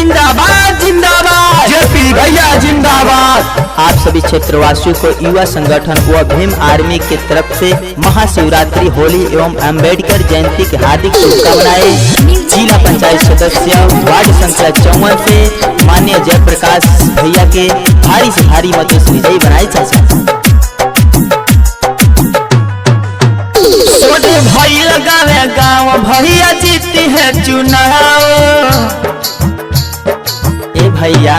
जिंदाबाद जिंदाबाद, जेपी भैया जिंदाबाद। आप सभी क्षेत्रवासियों को युवा संगठन व भीम आर्मी की तरफ से महाशिवरात्रि, होली एवं अम्बेडकर जयंती की हार्दिक शुभकामनाएं। जिला पंचायत सदस्य वार्ड संख्या 54 से माननीय जयप्रकाश भैया के भारी से भारी मतों से विजयी बनाए चाचा। छोटे भाई लगावे गाँव भैया जीती है चुनाव। ए भैया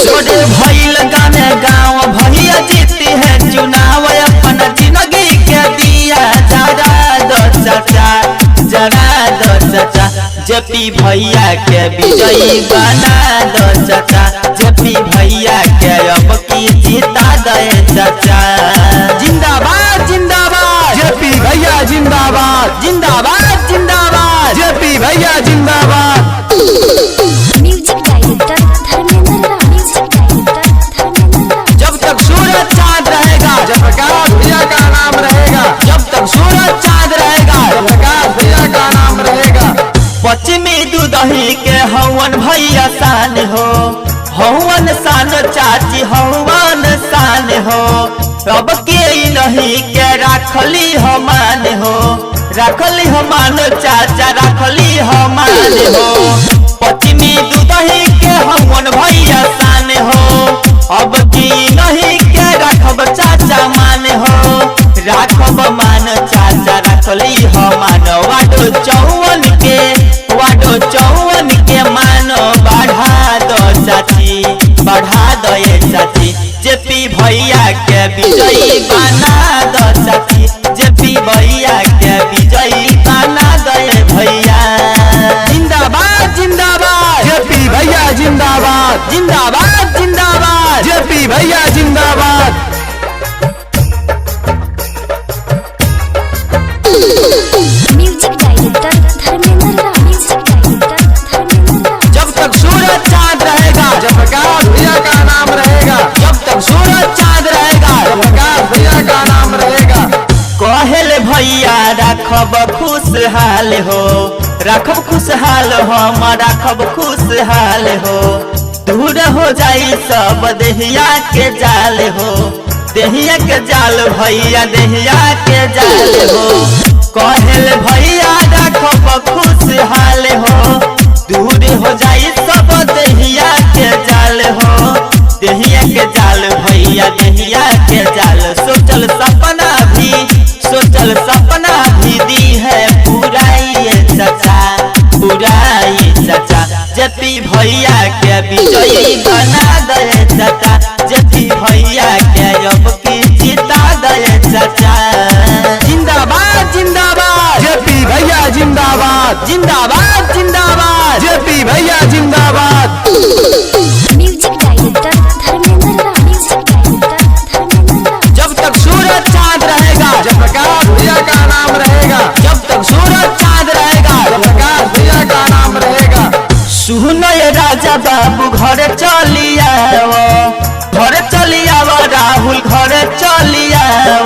छोटे भाई लगावे गाँव भैया जीती है चुनाव। अपना जिंदगी के दिया जरा दो चाचा, जरा दो चाचा। जेपी भैया के विजयी बना दो चाचा, जेपी भैया के अब की जीता दे चाचा। जिंदाबाद जिंदाबाद, जेपी भैया जिंदाबाद, जिंदाबाद जिंदाबाद, जेपी भैया जिंदाबाद। म्यूजिक डायरेक्टर धर्मेंद्र राव, म्यूजिक डायरेक्टर धर्मेंद्र राव। जब तक सूरज चांद रहेगा, जयप्रकाश भैया का नाम रहेगा। जब तक सूरज चांद रहेगा, जयप्रकाश भैया का नाम रहेगा। पश्चिमी दूधही के हवन भैया शान हो, हवन शान चाची हवन शान हो। अब के नहीं के राखली हमान हो, राखली हमान चाचा, राखली हमान हो। पश्चिमी दूधही के हवन भैया शान हो, अब की नहीं के राखब चाचा मान हो, राखब मान चाचा, राखली हमान। वाडो 54 के मानो बढ़ा दो चाची, बढ़ा दो ये चाची। जेपी भैया के विजयी बना दो चाची, जेपी भैया के विजयी बना दो ये भैया। जिंदाबाद जिंदाबाद, जेपी भैया जिंदाबाद, जिंदाबाद जिंदाबाद, जेपी भैया जिंदाबाद। म्यूजिक डायरेक्टर धर्मेंद्र राव, म्यूजिक डायरेक्टर धर्मेंद्र राव। जब तक सूरज चांद रहेगा, जयप्रकाश भैया का नाम रहेगा। जब तक सूरज चांद रहेगा, जयप्रकाश भैया का नाम रहेगा। कहल भैया राखब खुशहाल हो, राखब खुशहाल हो, हम राखब खुशहाल हो। दूर हो जाई सब देहिया के जाल हो, देहिया के जाल भैया, देहिया के जाल हो। कहल भैया राखब खुशहाल हो, दूर हो जाई सब देहिया के जाल हो, देहिया के जाल भैया, देहिया के जाल। सोचल सपना भी दी है पुराई चाचा, पुराई चाचा। जेपी भैया के विजयी बना दे चाचा, जेपी भैया के अब की जीता दे चाचा। जिंदाबाद जिंदाबाद, जेपी भैया जिंदाबाद, जिंदाबाद जिंदाबाद, जेपी भैया जिंदाबाद। म्यूजिक डायरेक्टर धर्मेंद्र राव, म्यूजिक डायरेक्टर धर्मेंद्र राव। जब तक सूरज चांद रहेगा, जयप्रकाश भैया का नाम रहेगा। जब तक सूरज चांद रहेगा, जयप्रकाश भैया का नाम रहेगा। सुनो ये राजा बाबू घर चली आओ, घर चली आओ, राहुल घर चली आओ।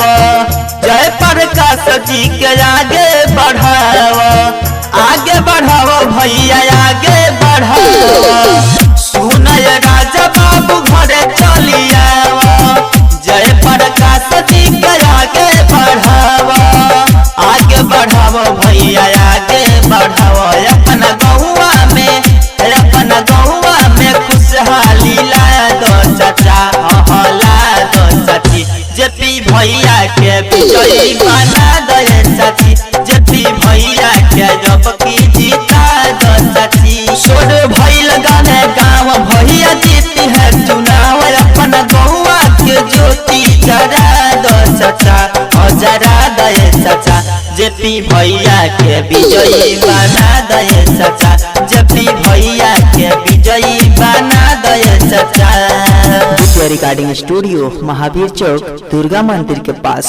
जयप्रकाश जी के आगे बढ़ाओ, आगे बढ़ाओ भैया, आगे बढ़ाओ। सुनो ये राजा बाबू घर चली आओ, जयप्रकाश जी के आगे बढ़ाओ, आगे बढ़ाओ भैया, आगे बढ़ाओ। अपना गौवा में खुशहाली ला दो चाचा, ला दो चाची। जेपी भैया के विजयी बना दे चाची, जेपी भैया के जब की जीता दो चाची। छोटे भाई लगाने गाँव भैया जीती है चुनाव। अपना गौवा के ज्योति जरा दो चाचा, जरा दे चाचा। जेपी भैया के विजयी बना दे चाचा, जेपी भैया के विजयी बना दे चाचा। रिकॉर्डिंग स्टूडियो महावीर चौक दुर्गा मंदिर के पास।